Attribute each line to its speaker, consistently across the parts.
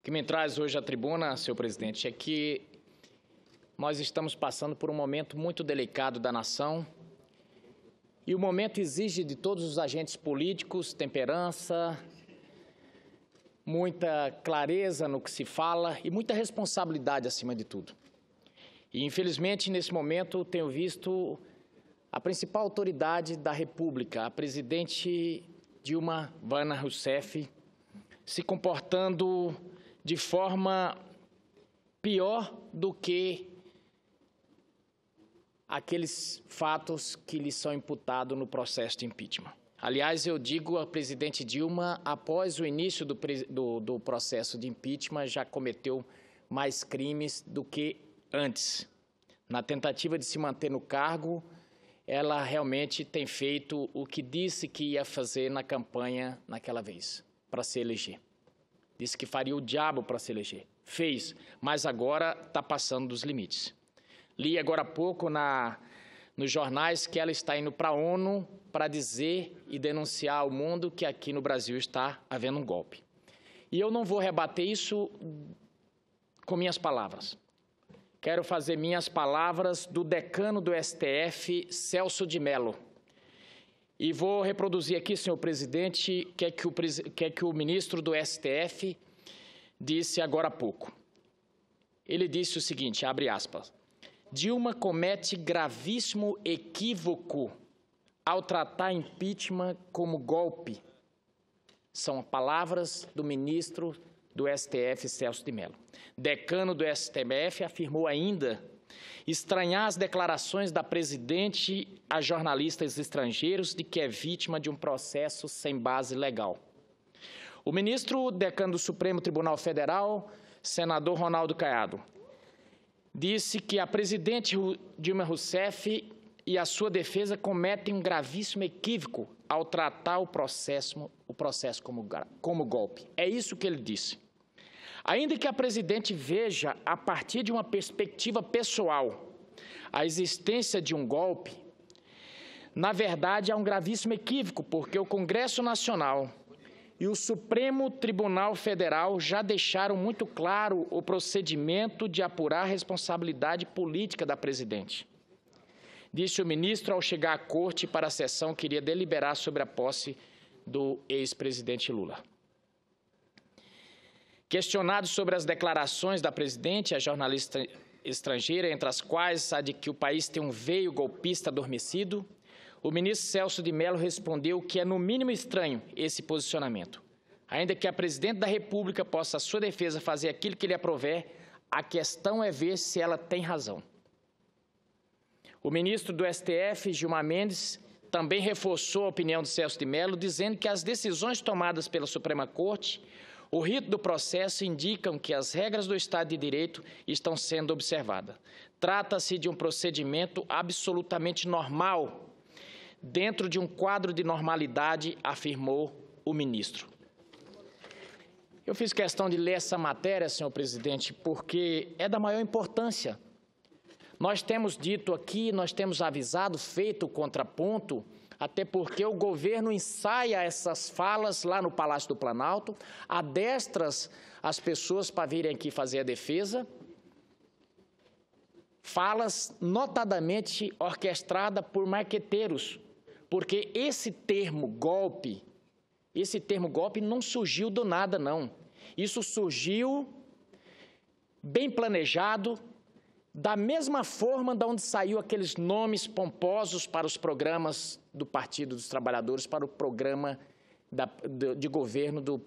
Speaker 1: que me traz hoje à tribuna, senhor presidente, é que nós estamos passando por um momento muito delicado da nação e o momento exige de todos os agentes políticos temperança, muita clareza no que se fala e muita responsabilidade acima de tudo. E, infelizmente, nesse momento, tenho visto a principal autoridade da República, a presidente Dilma Rousseff, se comportando de forma pior do que aqueles fatos que lhe são imputados no processo de impeachment. Aliás, eu digo a presidente Dilma, após o início do processo de impeachment, já cometeu mais crimes do que antes. Na tentativa de se manter no cargo, ela realmente tem feito o que disse que ia fazer na campanha naquela vez, para se eleger. Disse que faria o diabo para se eleger. Fez, mas agora está passando dos limites. Li agora há pouco nos jornais que ela está indo para a ONU para dizer e denunciar ao mundo que aqui no Brasil está havendo um golpe. E eu não vou rebater isso com minhas palavras. Quero fazer minhas palavras do decano do STF, Celso de Mello. E vou reproduzir aqui, senhor presidente, que o ministro do STF disse agora há pouco. Ele disse o seguinte, abre aspas, Dilma comete gravíssimo equívoco ao tratar impeachment como golpe. São palavras do ministro do STF, Celso de Mello. Decano do STF afirmou ainda estranhar as declarações da presidente a jornalistas estrangeiros de que é vítima de um processo sem base legal. O ministro decano do Supremo Tribunal Federal, senador Ronaldo Caiado, disse que a presidente Dilma Rousseff e a sua defesa cometem um gravíssimo equívoco ao tratar o processo como golpe. É isso que ele disse. Ainda que a presidente veja, a partir de uma perspectiva pessoal, a existência de um golpe, na verdade há um gravíssimo equívoco, porque o Congresso Nacional e o Supremo Tribunal Federal já deixaram muito claro o procedimento de apurar a responsabilidade política da presidente. Disse o ministro ao chegar à corte para a sessão que iria deliberar sobre a posse do ex-presidente Lula. Questionado sobre as declarações da presidente, a jornalista estrangeira, entre as quais a de que o país tem um veio golpista adormecido, o ministro Celso de Mello respondeu que é no mínimo estranho esse posicionamento. Ainda que a presidente da República possa, à sua defesa, fazer aquilo que lhe aprouver, a questão é ver se ela tem razão. O ministro do STF, Gilmar Mendes, também reforçou a opinião de Celso de Mello, dizendo que as decisões tomadas pela Suprema Corte, o rito do processo indicam que as regras do Estado de Direito estão sendo observadas. Trata-se de um procedimento absolutamente normal, dentro de um quadro de normalidade, afirmou o ministro. Eu fiz questão de ler essa matéria, senhor presidente, porque é da maior importância. Nós temos dito aqui, nós temos avisado, feito o contraponto, até porque o governo ensaia essas falas lá no Palácio do Planalto, adestra as pessoas para virem aqui fazer a defesa, falas notadamente orquestradas por marqueteiros, porque esse termo golpe não surgiu do nada, não. Isso surgiu bem planejado, da mesma forma de onde saiu aqueles nomes pomposos para os programas do Partido dos Trabalhadores, para o programa de governo do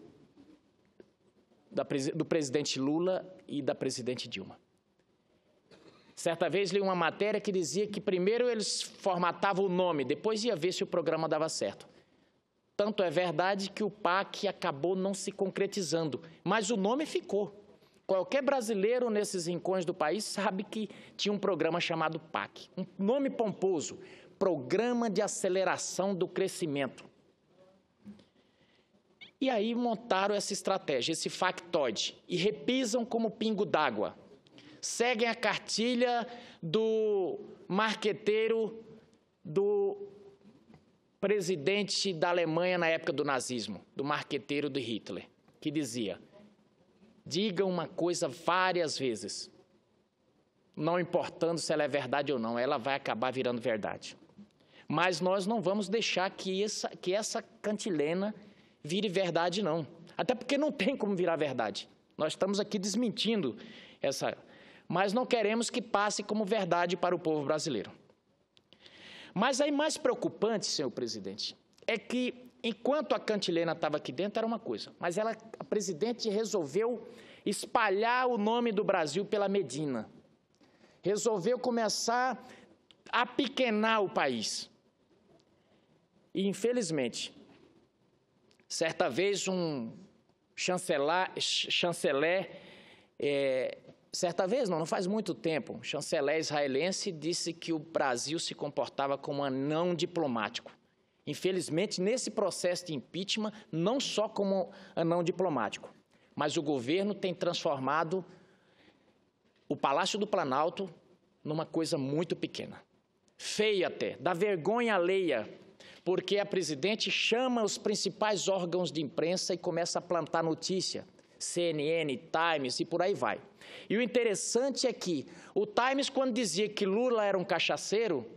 Speaker 1: presidente Lula e da presidente Dilma. Certa vez li uma matéria que dizia que primeiro eles formatavam o nome, depois ia ver se o programa dava certo. Tanto é verdade que o PAC acabou não se concretizando, mas o nome ficou. Qualquer brasileiro nesses rincões do país sabe que tinha um programa chamado PAC. Um nome pomposo, Programa de Aceleração do Crescimento. E aí montaram essa estratégia, esse factoide, e repisam como pingo d'água. Seguem a cartilha do marqueteiro do presidente da Alemanha na época do nazismo, do marqueteiro de Hitler, que dizia: diga uma coisa várias vezes, não importando se ela é verdade ou não, ela vai acabar virando verdade. Mas nós não vamos deixar que essa cantilena vire verdade, não. Até porque não tem como virar verdade. Nós estamos aqui desmentindo essa... Mas não queremos que passe como verdade para o povo brasileiro. Mas aí mais preocupante, senhor presidente, é que enquanto a cantilena estava aqui dentro era uma coisa, mas a presidente resolveu espalhar o nome do Brasil pela Medina. Resolveu começar a apequenar o país. E, infelizmente, certa vez um chanceler, certa vez não faz muito tempo, um chanceler israelense disse que o Brasil se comportava como um anão diplomático. Infelizmente, nesse processo de impeachment, não só como anão diplomático, mas o governo tem transformado o Palácio do Planalto numa coisa muito pequena. Feia até, dá vergonha alheia, porque a presidente chama os principais órgãos de imprensa e começa a plantar notícia, CNN, Times e por aí vai. E o interessante é que o Times, quando dizia que Lula era um cachaceiro,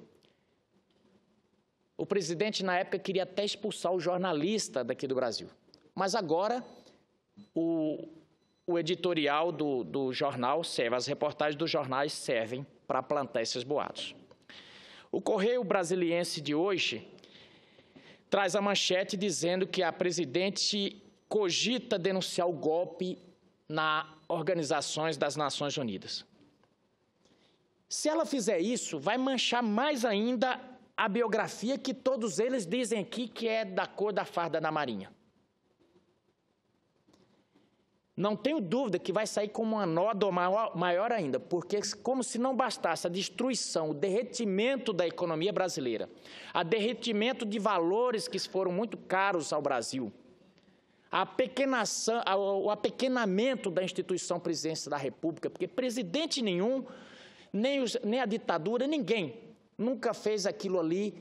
Speaker 1: o presidente, na época, queria até expulsar o jornalista daqui do Brasil. Mas agora, o editorial do jornal serve, as reportagens dos jornais servem para plantar esses boatos. O Correio Brasiliense de hoje traz a manchete dizendo que a presidente cogita denunciar o golpe nas organizações das Nações Unidas. Se ela fizer isso, vai manchar mais ainda a biografia que todos eles dizem aqui que é da cor da farda da Marinha. Não tenho dúvida que vai sair com uma nódoa maior ainda, porque como se não bastasse a destruição, o derretimento da economia brasileira, o derretimento de valores que foram muito caros ao Brasil, o apequenamento da instituição presidência da República, porque presidente nenhum, nem a ditadura, ninguém nunca fez aquilo ali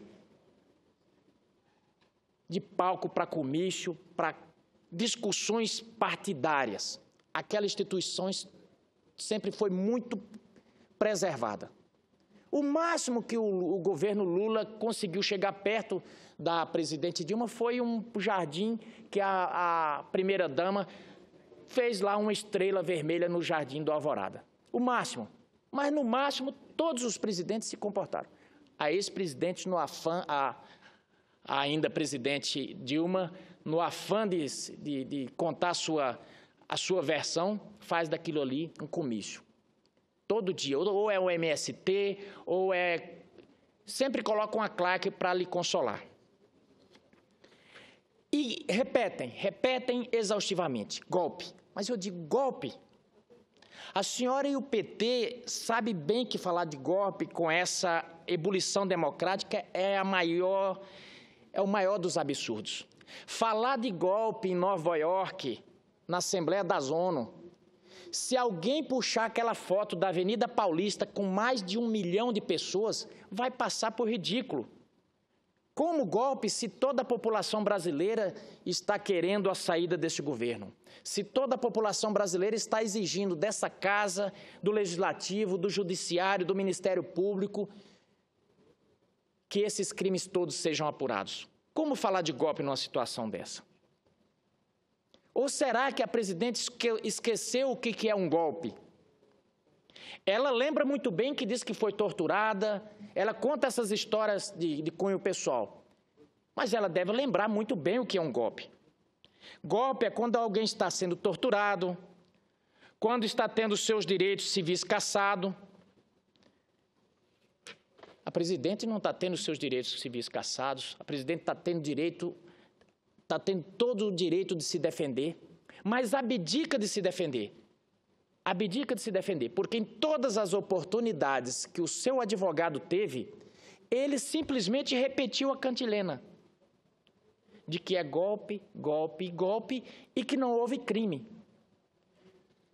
Speaker 1: de palco para comício, para discussões partidárias. Aquela instituição sempre foi muito preservada. O máximo que o governo Lula conseguiu chegar perto da presidente Dilma foi um jardim que a primeira-dama fez lá uma estrela vermelha no jardim do Alvorada. O máximo. Mas, no máximo, todos os presidentes se comportaram. A ex-presidente, no afã, a ainda presidente Dilma, no afã de contar a sua versão, faz daquilo ali um comício. Todo dia, ou é o MST, ou é... Sempre coloca uma claque para lhe consolar. E repetem exaustivamente, golpe. Mas eu digo golpe. A senhora e o PT sabem bem que falar de golpe com essa ebulição democrática é o maior dos absurdos. Falar de golpe em Nova York, na Assembleia das ONU, se alguém puxar aquela foto da Avenida Paulista com mais de 1 milhão de pessoas, vai passar por ridículo. Como golpe se toda a população brasileira está querendo a saída desse governo? Se toda a população brasileira está exigindo dessa casa, do Legislativo, do Judiciário, do Ministério Público, que esses crimes todos sejam apurados? Como falar de golpe numa situação dessa? Ou será que a presidente esqueceu o que é um golpe? Ela lembra muito bem que diz que foi torturada, ela conta essas histórias de cunho pessoal, mas ela deve lembrar muito bem o que é um golpe. Golpe é quando alguém está sendo torturado, quando está tendo seus direitos civis cassados. A presidente não está tendo seus direitos civis cassados, a presidente está tendo todo o direito de se defender, mas abdica de se defender. Abdica de se defender, porque em todas as oportunidades que o seu advogado teve, ele simplesmente repetiu a cantilena de que é golpe, golpe, golpe e que não houve crime.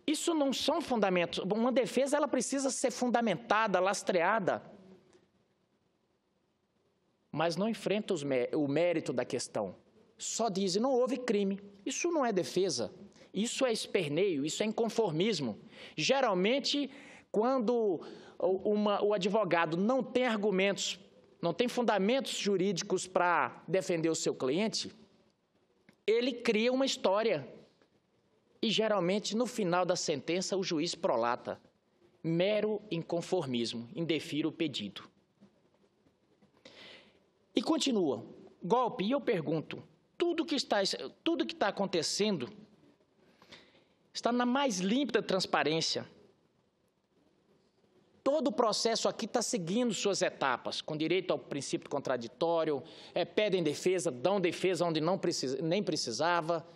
Speaker 1: Isso não são fundamentos. Uma defesa ela precisa ser fundamentada, lastreada, mas não enfrenta o mérito da questão. Só diz, não houve crime. Isso não é defesa. Isso é esperneio, isso é inconformismo. Geralmente, quando o advogado não tem argumentos, não tem fundamentos jurídicos para defender o seu cliente, ele cria uma história. E, geralmente, no final da sentença, o juiz prolata. Mero inconformismo, indefiro o pedido. E continua. Golpe, e eu pergunto, tudo que está acontecendo está na mais límpida transparência. Todo o processo aqui está seguindo suas etapas, com direito ao princípio contraditório, pedem defesa, dão defesa onde nem precisava.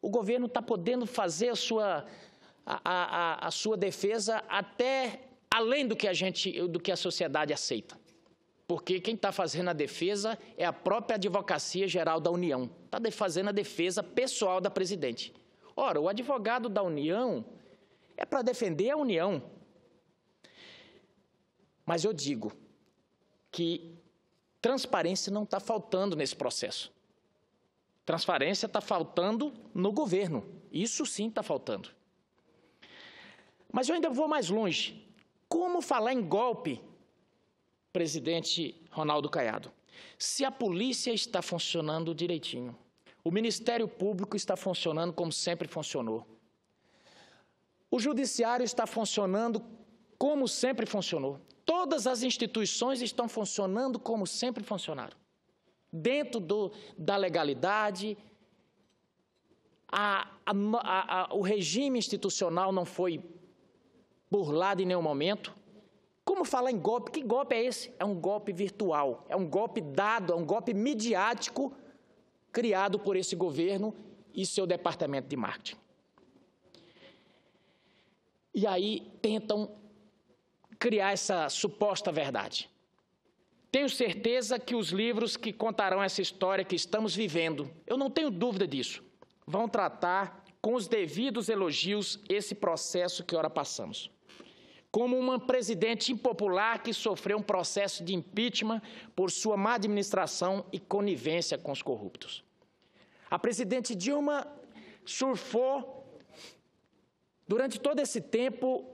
Speaker 1: O governo está podendo fazer a sua defesa até além do que a sociedade aceita. Porque quem está fazendo a defesa é a própria Advocacia Geral da União. Está fazendo a defesa pessoal da presidente. Ora, o advogado da União é para defender a União. Mas eu digo que transparência não está faltando nesse processo. Transparência está faltando no governo. Isso sim está faltando. Mas eu ainda vou mais longe. Como falar em golpe, presidente Ronaldo Caiado, se a polícia está funcionando direitinho, o Ministério Público está funcionando como sempre funcionou, o Judiciário está funcionando como sempre funcionou, todas as instituições estão funcionando como sempre funcionaram, dentro da legalidade, o regime institucional não foi burlado em nenhum momento. Como falar em golpe? Que golpe é esse? É um golpe virtual, é um golpe dado, é um golpe midiático criado por esse governo e seu departamento de marketing. E aí tentam criar essa suposta verdade. Tenho certeza que os livros que contarão essa história que estamos vivendo, eu não tenho dúvida disso, vão tratar com os devidos elogios esse processo que ora passamos. Como uma presidente impopular que sofreu um processo de impeachment por sua má administração e conivência com os corruptos. A presidente Dilma surfou, durante todo esse tempo,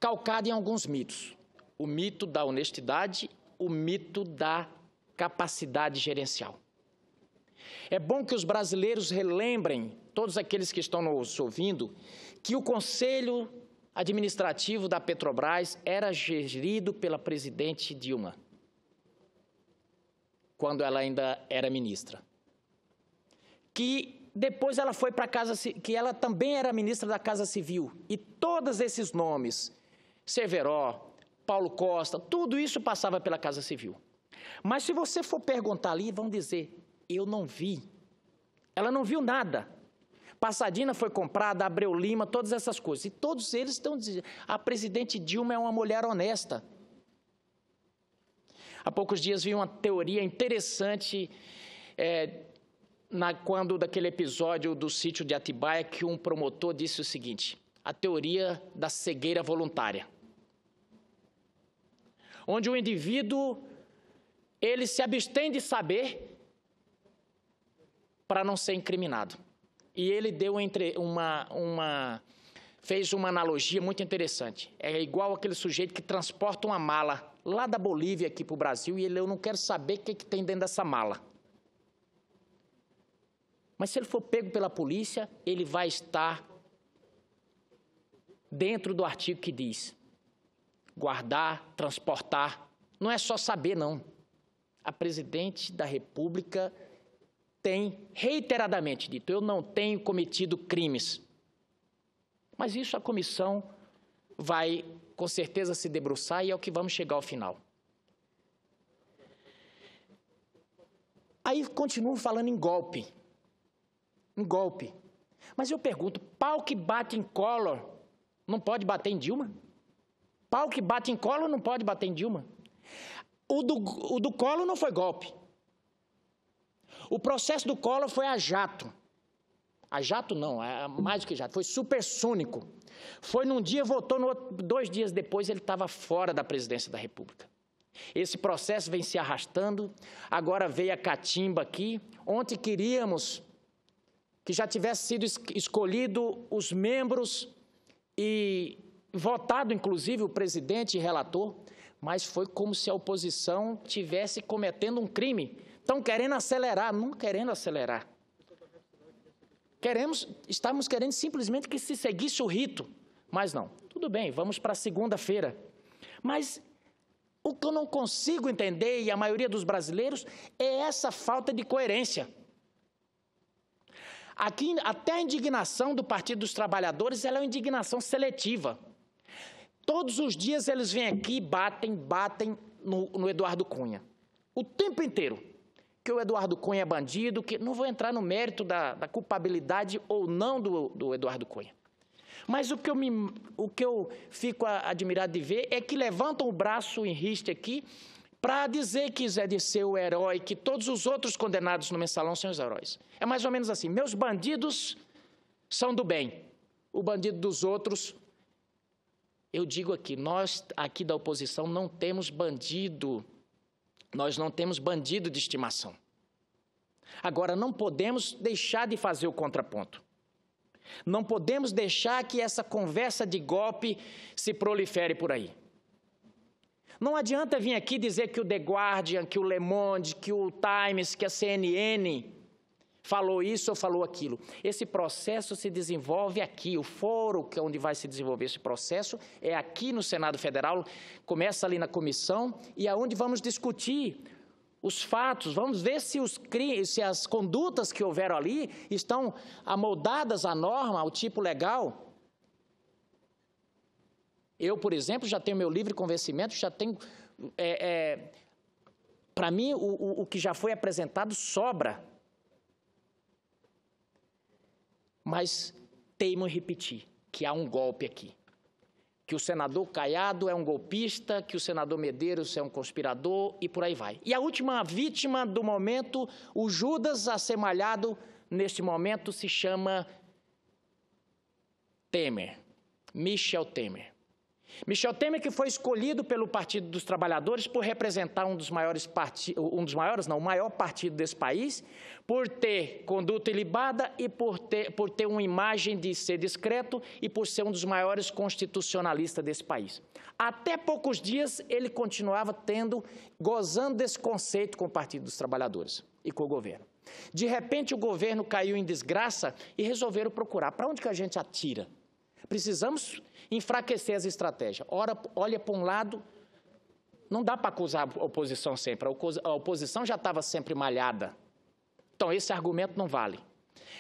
Speaker 1: calcada em alguns mitos. O mito da honestidade, o mito da capacidade gerencial. É bom que os brasileiros relembrem, todos aqueles que estão nos ouvindo, que o Conselho Administrativo da Petrobras era gerido pela presidente Dilma, quando ela ainda era ministra. Que depois ela foi para a Casa Civil, que ela também era ministra da Casa Civil. E todos esses nomes, Severo, Paulo Costa, tudo isso passava pela Casa Civil. Mas se você for perguntar ali, vão dizer, eu não vi. Ela não viu nada. Passadina foi comprada, Abreu Lima, todas essas coisas. E todos eles estão dizendo, a presidente Dilma é uma mulher honesta. Há poucos dias vi uma teoria interessante, quando daquele episódio do sítio de Atibaia, que um promotor disse o seguinte, a teoria da cegueira voluntária. Onde o indivíduo, ele se abstém de saber para não ser incriminado. E ele fez uma analogia muito interessante. É igual aquele sujeito que transporta uma mala lá da Bolívia aqui para o Brasil e eu não quero saber o que tem dentro dessa mala. Mas se ele for pego pela polícia, ele vai estar dentro do artigo que diz guardar, transportar. Não é só saber, não. A presidente da República tem reiteradamente dito, eu não tenho cometido crimes. Mas isso a comissão vai, com certeza, se debruçar e é o que vamos chegar ao final. Aí continuam falando em golpe. Em golpe. Mas eu pergunto, pau que bate em Collor não pode bater em Dilma? Pau que bate em Collor não pode bater em Dilma? O do Collor não foi golpe. O processo do Collor foi a jato. A jato não, mais do que jato, foi supersônico. Foi num dia, votou no outro, 2 dias depois ele estava fora da presidência da República. Esse processo vem se arrastando, agora veio a catimba aqui. Ontem queríamos que já tivesse sido escolhido os membros e votado, inclusive, o presidente e relator, mas foi como se a oposição tivesse cometendo um crime. Estão querendo acelerar, não querendo acelerar. Estamos querendo simplesmente que se seguisse o rito, mas não. Tudo bem, vamos para segunda-feira. Mas o que eu não consigo entender, e a maioria dos brasileiros, é essa falta de coerência. Aqui, até a indignação do Partido dos Trabalhadores, ela é uma indignação seletiva. Todos os dias eles vêm aqui e batem no Eduardo Cunha. O tempo inteiro. Que o Eduardo Cunha é bandido, que não vou entrar no mérito da culpabilidade ou não do Eduardo Cunha. Mas o que eu fico admirado de ver é que levantam o braço em riste aqui para dizer que Zé Dirceu é o herói, que todos os outros condenados no Mensalão são os heróis. É mais ou menos assim, meus bandidos são do bem, o bandido dos outros. Eu digo aqui, nós aqui da oposição não temos bandido, nós não temos bandido de estimação. Agora, não podemos deixar de fazer o contraponto. Não podemos deixar que essa conversa de golpe se prolifere por aí. Não adianta vir aqui dizer que o The Guardian, que o Le Monde, que o Times, que a CNN falou isso ou falou aquilo. Esse processo se desenvolve aqui, o foro que é onde vai se desenvolver esse processo é aqui no Senado Federal, começa ali na comissão e é onde vamos discutir os fatos, vamos ver se as condutas que houveram ali estão amoldadas à norma, ao tipo legal. Eu, por exemplo, já tenho meu livre convencimento, já tenho... para mim, o que já foi apresentado sobra. Mas teimo em repetir que há um golpe aqui. Que o senador Caiado é um golpista, que o senador Medeiros é um conspirador e por aí vai. E a última vítima do momento, o Judas a ser malhado, neste momento se chama Temer, Michel Temer. Michel Temer, que foi escolhido pelo Partido dos Trabalhadores por representar o maior partido desse país, por ter conduta ilibada e por ter uma imagem de ser discreto e por ser um dos maiores constitucionalistas desse país. Até poucos dias ele continuava gozando desse conceito com o Partido dos Trabalhadores e com o governo. De repente o governo caiu em desgraça e resolveram procurar. Para onde que a gente atira? Precisamos enfraquecer as estratégias. Olha para um lado, não dá para acusar a oposição sempre, a oposição já estava sempre malhada. Então, esse argumento não vale.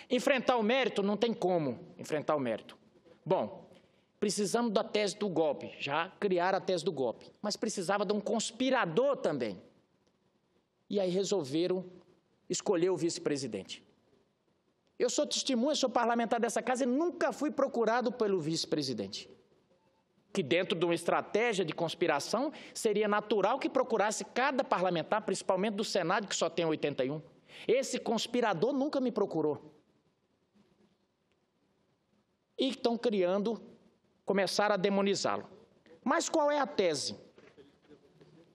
Speaker 1: Enfrentar o mérito, não tem como enfrentar o mérito. Bom, precisamos da tese do golpe, já criaram a tese do golpe, mas precisava de um conspirador também. E aí resolveram escolher o vice-presidente. Eu sou testemunha, sou parlamentar dessa casa e nunca fui procurado pelo vice-presidente. Que dentro de uma estratégia de conspiração, seria natural que procurasse cada parlamentar, principalmente do Senado, que só tem 81. Esse conspirador nunca me procurou. E estão começaram a demonizá-lo. Mas qual é a tese?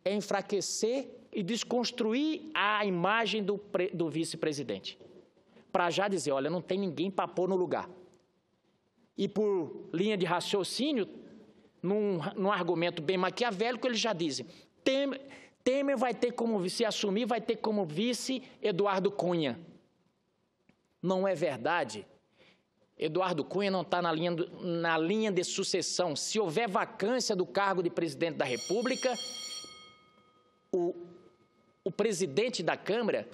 Speaker 1: É enfraquecer e desconstruir a imagem do vice-presidente. Para já dizer, olha, não tem ninguém para pôr no lugar. E por linha de raciocínio, num argumento bem maquiavélico, eles já dizem, Temer vai ter como, se assumir, vai ter como vice Eduardo Cunha. Não é verdade. Eduardo Cunha não está na linha de sucessão. Se houver vacância do cargo de presidente da República, o presidente da Câmara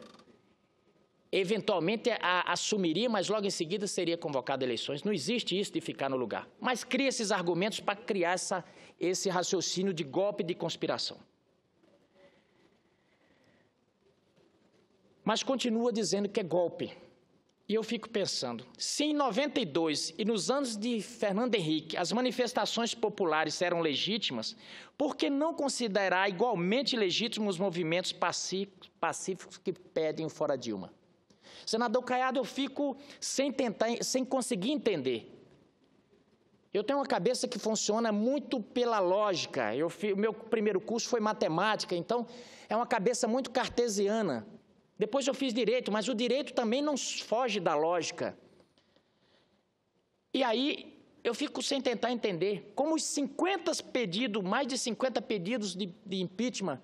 Speaker 1: eventualmente assumiria, mas logo em seguida seria convocado a eleições. Não existe isso de ficar no lugar. Mas cria esses argumentos para criar esse raciocínio de golpe de conspiração. Mas continua dizendo que é golpe. E eu fico pensando, se em 92 e nos anos de Fernando Henrique as manifestações populares eram legítimas, por que não considerar igualmente legítimos os movimentos pacíficos que pedem o fora Dilma? Senador Caiado, eu fico sem conseguir entender. Eu tenho uma cabeça que funciona muito pela lógica. O meu primeiro curso foi matemática, então é uma cabeça muito cartesiana. Depois eu fiz direito, mas o direito também não foge da lógica. E aí eu fico sem tentar entender como os 50 pedidos, mais de 50 pedidos de impeachment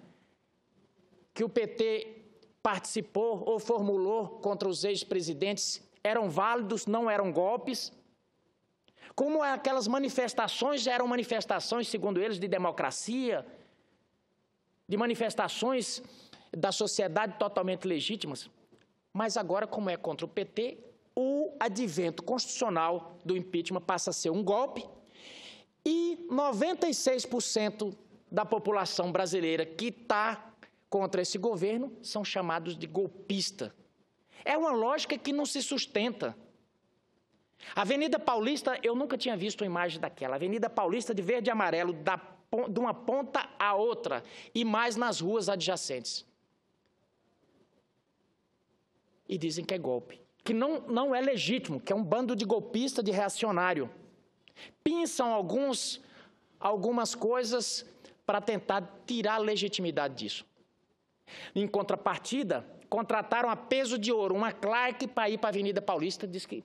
Speaker 1: que o PT participou ou formulou contra os ex-presidentes eram válidos, não eram golpes. Como aquelas manifestações eram manifestações, segundo eles, de democracia, de manifestações da sociedade totalmente legítimas. Mas agora, como é contra o PT, o advento constitucional do impeachment passa a ser um golpe e 96% da população brasileira que está contra esse governo são chamados de golpista. É uma lógica que não se sustenta. A Avenida Paulista, eu nunca tinha visto uma imagem daquela. A Avenida Paulista de verde e amarelo, de uma ponta a outra, e mais nas ruas adjacentes. E dizem que é golpe, que não é legítimo, que é um bando de golpista, de reacionário. Pensam algumas coisas para tentar tirar a legitimidade disso. Em contrapartida, contrataram a peso de ouro uma Clark para ir para a Avenida Paulista, diz que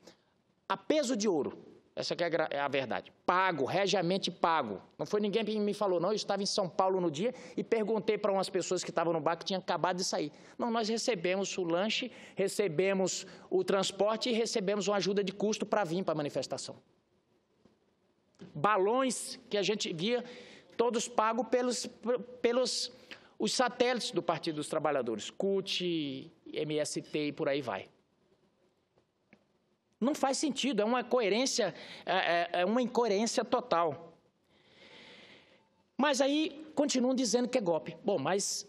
Speaker 1: a peso de ouro, essa que é a verdade, pago, regiamente pago. Não foi ninguém que me falou, não, eu estava em São Paulo no dia e perguntei para umas pessoas que estavam no bar que tinham acabado de sair. Não, nós recebemos o lanche, recebemos o transporte e recebemos uma ajuda de custo para vir para a manifestação. Balões que a gente via, todos pagos pelos os satélites do Partido dos Trabalhadores, CUT, MST e por aí vai. Não faz sentido, é uma incoerência total. Mas aí continuam dizendo que é golpe. Bom, mas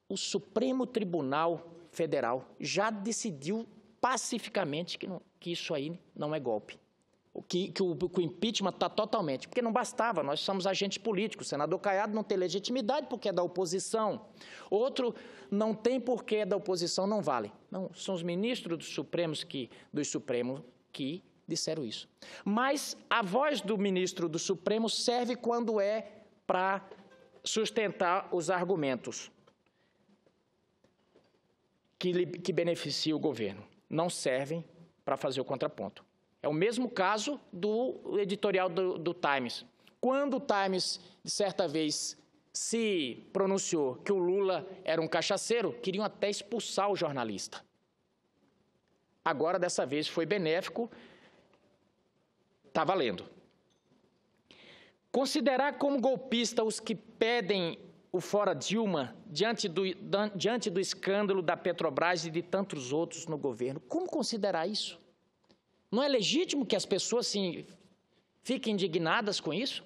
Speaker 1: o Supremo Tribunal Federal já decidiu pacificamente que isso aí não é golpe. Que o impeachment está totalmente, porque não bastava, nós somos agentes políticos, o senador Caiado não tem legitimidade porque é da oposição, outro não tem porque é da oposição, não vale. Não, são os ministros dos Supremos que disseram isso. Mas a voz do ministro do Supremo serve quando é para sustentar os argumentos que beneficiam o governo, não servem para fazer o contraponto. É o mesmo caso do editorial do Times. Quando o Times, de certa vez, se pronunciou que o Lula era um cachaceiro, queriam até expulsar o jornalista. Agora, dessa vez, foi benéfico, está valendo. Considerar como golpista os que pedem o fora Dilma diante do escândalo da Petrobras e de tantos outros no governo, como considerar isso? Não é legítimo que as pessoas fiquem indignadas com isso?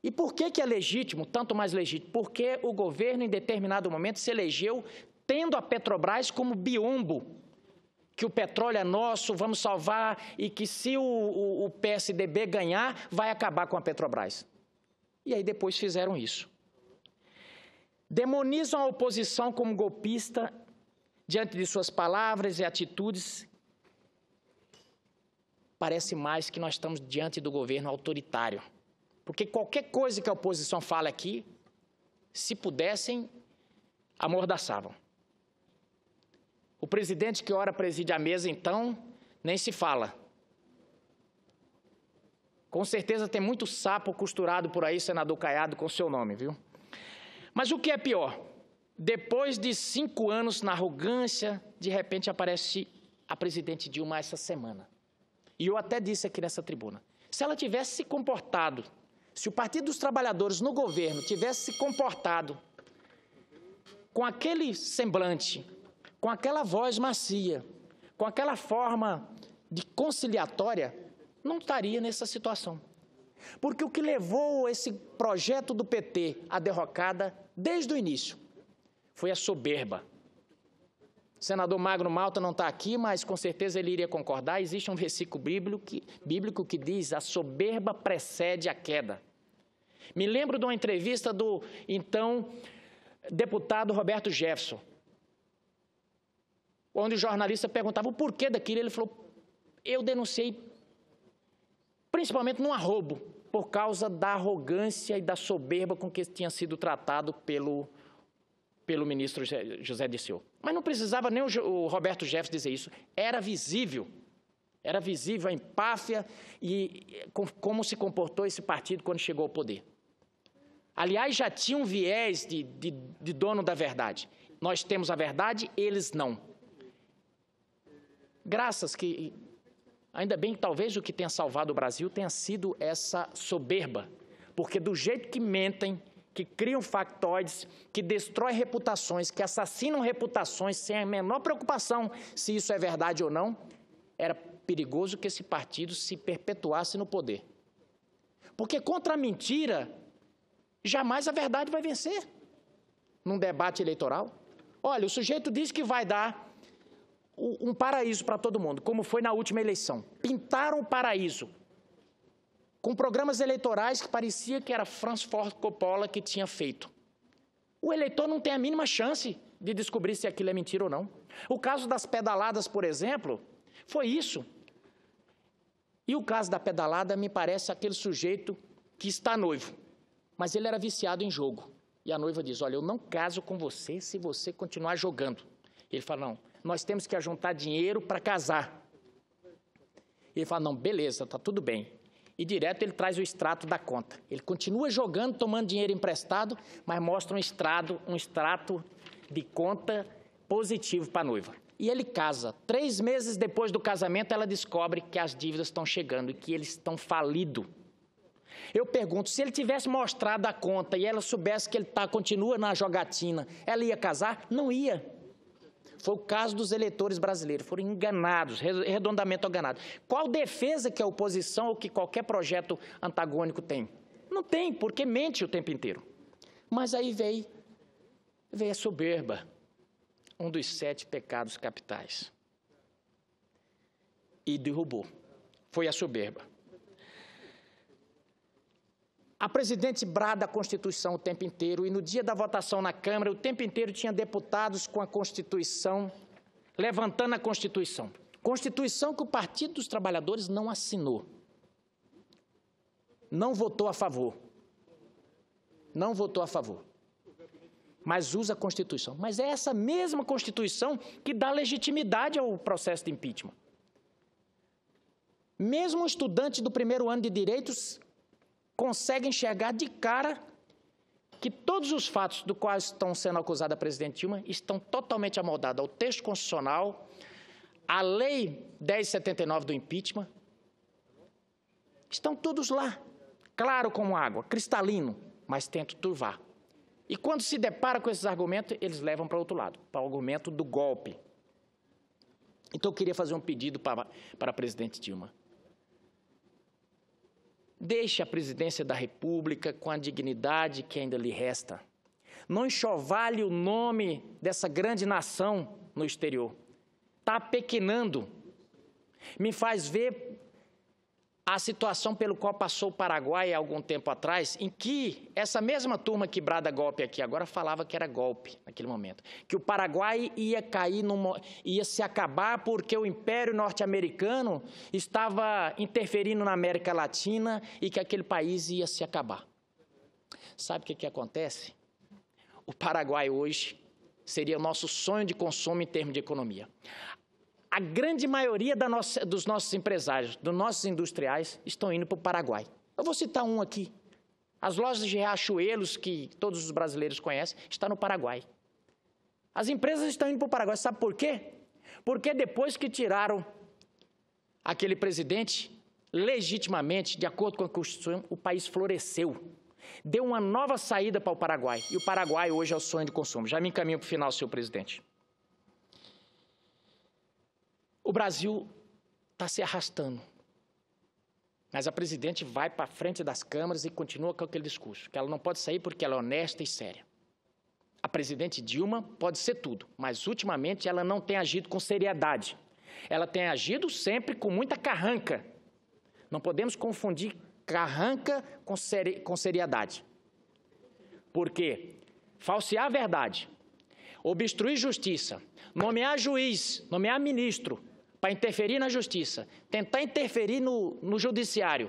Speaker 1: E por que é legítimo, tanto mais legítimo? Porque o governo, em determinado momento, se elegeu tendo a Petrobras como biombo, que o petróleo é nosso, vamos salvar, e que se o PSDB ganhar, vai acabar com a Petrobras. E aí depois fizeram isso. Demonizam a oposição como golpista diante de suas palavras e atitudes. Parece mais que nós estamos diante do governo autoritário. Porque qualquer coisa que a oposição fale aqui, se pudessem, amordaçavam. O presidente que ora preside a mesa, então, nem se fala. Com certeza tem muito sapo costurado por aí, senador Caiado, com seu nome, viu? Mas o que é pior? Depois de 5 anos na arrogância, de repente aparece a presidente Dilma essa semana. E eu até disse aqui nessa tribuna, se ela tivesse se comportado, se o Partido dos Trabalhadores no governo tivesse se comportado com aquele semblante, com aquela voz macia, com aquela forma de conciliatória, não estaria nessa situação. Porque o que levou esse projeto do PT à derrocada desde o início foi a soberba. O senador Magno Malta não está aqui, mas com certeza ele iria concordar. Existe um versículo bíblico que diz: a soberba precede a queda. Me lembro de uma entrevista do então deputado Roberto Jefferson, onde o jornalista perguntava o porquê daquilo. Ele falou: eu denunciei principalmente num arrobo, por causa da arrogância e da soberba com que tinha sido tratado pelo ministro José Dirceu. Mas não precisava nem o Roberto Jefferson dizer isso, era visível Era visível a empáfia e como se comportou esse partido quando chegou ao poder. Aliás, já tinha um viés de dono da verdade. Nós temos a verdade, eles não. Graças que, ainda bem que talvez o que tenha salvado o Brasil tenha sido essa soberba, porque do jeito que mentem, que criam factoides, que destroem reputações, que assassinam reputações sem a menor preocupação se isso é verdade ou não, era perigoso que esse partido se perpetuasse no poder. Porque contra a mentira, jamais a verdade vai vencer num debate eleitoral. Olha, o sujeito diz que vai dar um paraíso para todo mundo, como foi na última eleição. Pintaram o paraíso com programas eleitorais que parecia que era Francis Ford Coppola que tinha feito. O eleitor não tem a mínima chance de descobrir se aquilo é mentira ou não. O caso das pedaladas, por exemplo, foi isso. E o caso da pedalada me parece aquele sujeito que está noivo, mas ele era viciado em jogo. E a noiva diz, olha, eu não caso com você se você continuar jogando. Ele fala, não, nós temos que ajuntar dinheiro para casar. Ele fala, não, beleza, está tudo bem. E direto ele traz o extrato da conta. Ele continua jogando, tomando dinheiro emprestado, mas mostra um extrato de conta positivo para a noiva. E ele casa. 3 meses depois do casamento, ela descobre que as dívidas estão chegando e que eles estão falidos. Eu pergunto, se ele tivesse mostrado a conta e ela soubesse que ele continua na jogatina, ela ia casar? Não ia. Foi o caso dos eleitores brasileiros, foram enganados, redondamente enganados. Qual defesa que a oposição ou que qualquer projeto antagônico tem? Não tem, porque mente o tempo inteiro. Mas aí veio a soberba, um dos 7 pecados capitais. E derrubou. Foi a soberba. A presidente brada a Constituição o tempo inteiro e no dia da votação na Câmara, o tempo inteiro tinha deputados com a Constituição, levantando a Constituição. Constituição que o Partido dos Trabalhadores não assinou. Não votou a favor. Não votou a favor. Mas usa a Constituição. Mas é essa mesma Constituição que dá legitimidade ao processo de impeachment. Mesmo um estudante do primeiro ano de Direitos consegue enxergar de cara que todos os fatos do quais estão sendo acusada a presidente Dilma estão totalmente amoldados ao texto constitucional, à Lei 1079 do impeachment. Estão todos lá, claro como água, cristalino, mas tenta turvar. E quando se depara com esses argumentos, eles levam para o outro lado, para o argumento do golpe. Então, eu queria fazer um pedido para a presidente Dilma. Deixe a presidência da República com a dignidade que ainda lhe resta. Não enxovale o nome dessa grande nação no exterior. Está apequenando. Me faz ver a situação pelo qual passou o Paraguai há algum tempo atrás, em que essa mesma turma que brada golpe aqui agora falava que era golpe naquele momento. Que o Paraguai ia cair, ia se acabar porque o Império Norte-Americano estava interferindo na América Latina e que aquele país ia se acabar. Sabe o que acontece? O Paraguai hoje seria o nosso sonho de consumo em termos de economia. A grande maioria dos nossos empresários, dos nossos industriais, estão indo para o Paraguai. Eu vou citar um aqui. As lojas de Riachuelos, que todos os brasileiros conhecem, estão no Paraguai. As empresas estão indo para o Paraguai. Sabe por quê? Porque depois que tiraram aquele presidente, legitimamente, de acordo com a Constituição, o país floresceu. Deu uma nova saída para o Paraguai. E o Paraguai hoje é o sonho de consumo. Já me encaminho para o final, senhor presidente. O Brasil está se arrastando, mas a presidente vai para a frente das câmaras e continua com aquele discurso, que ela não pode sair porque ela é honesta e séria. A presidente Dilma pode ser tudo, mas ultimamente ela não tem agido com seriedade. Ela tem agido sempre com muita carranca. Não podemos confundir carranca com seriedade. Por quê? Falsear a verdade, obstruir justiça, nomear juiz, nomear ministro, para interferir na justiça, tentar interferir no judiciário,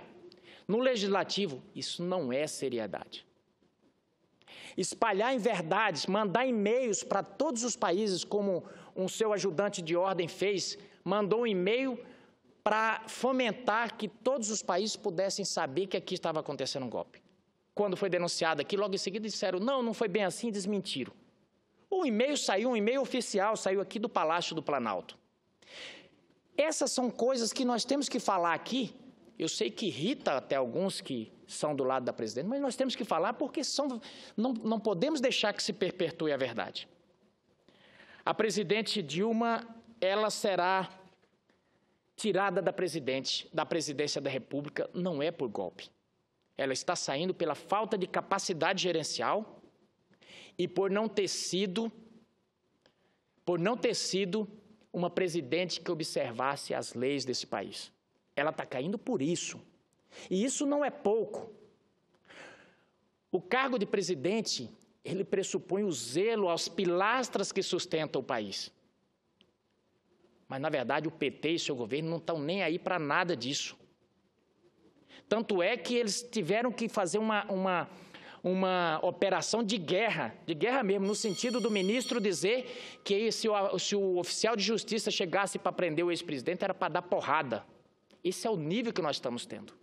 Speaker 1: no legislativo, isso não é seriedade. Espalhar inverdades, mandar e-mails para todos os países, como um seu ajudante de ordem fez, mandou um e-mail para fomentar que todos os países pudessem saber que aqui estava acontecendo um golpe. Quando foi denunciado aqui, logo em seguida disseram, não, não foi bem assim, desmentiram. Um e-mail oficial, saiu aqui do Palácio do Planalto. Essas são coisas que nós temos que falar aqui. Eu sei que irrita até alguns que são do lado da presidente, mas nós temos que falar porque não podemos deixar que se perpetue a verdade. A presidente Dilma, ela será tirada da presidência da República, não é por golpe. Ela está saindo pela falta de capacidade gerencial e por não ter sido uma presidente que observasse as leis desse país. Ela está caindo por isso. E isso não é pouco. O cargo de presidente, ele pressupõe o zelo aos pilastras que sustentam o país. Mas, na verdade, o PT e seu governo não estão nem aí para nada disso. Tanto é que eles tiveram que fazer uma operação de guerra mesmo, no sentido do ministro dizer que se o oficial de justiça chegasse para prender o ex-presidente, era para dar porrada. Esse é o nível que nós estamos tendo.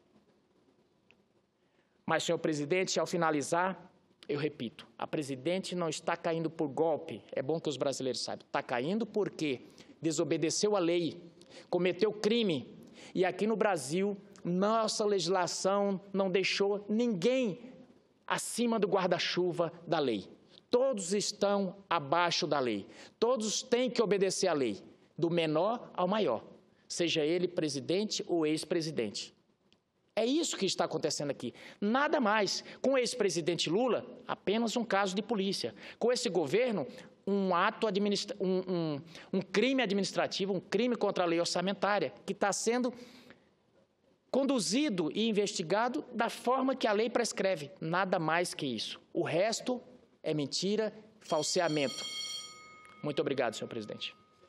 Speaker 1: Mas, senhor presidente, ao finalizar, eu repito, a presidente não está caindo por golpe, é bom que os brasileiros saibam, está caindo porque desobedeceu a lei, cometeu crime, e aqui no Brasil, nossa legislação não deixou ninguém acima do guarda-chuva da lei. Todos estão abaixo da lei, todos têm que obedecer à lei, do menor ao maior, seja ele presidente ou ex-presidente. É isso que está acontecendo aqui. Nada mais. Com o ex-presidente Lula, apenas um caso de polícia. Com esse governo, um crime administrativo, um crime contra a lei orçamentária, que está sendo conduzido e investigado da forma que a lei prescreve. Nada mais que isso. O resto é mentira, falseamento. Muito obrigado, senhor presidente.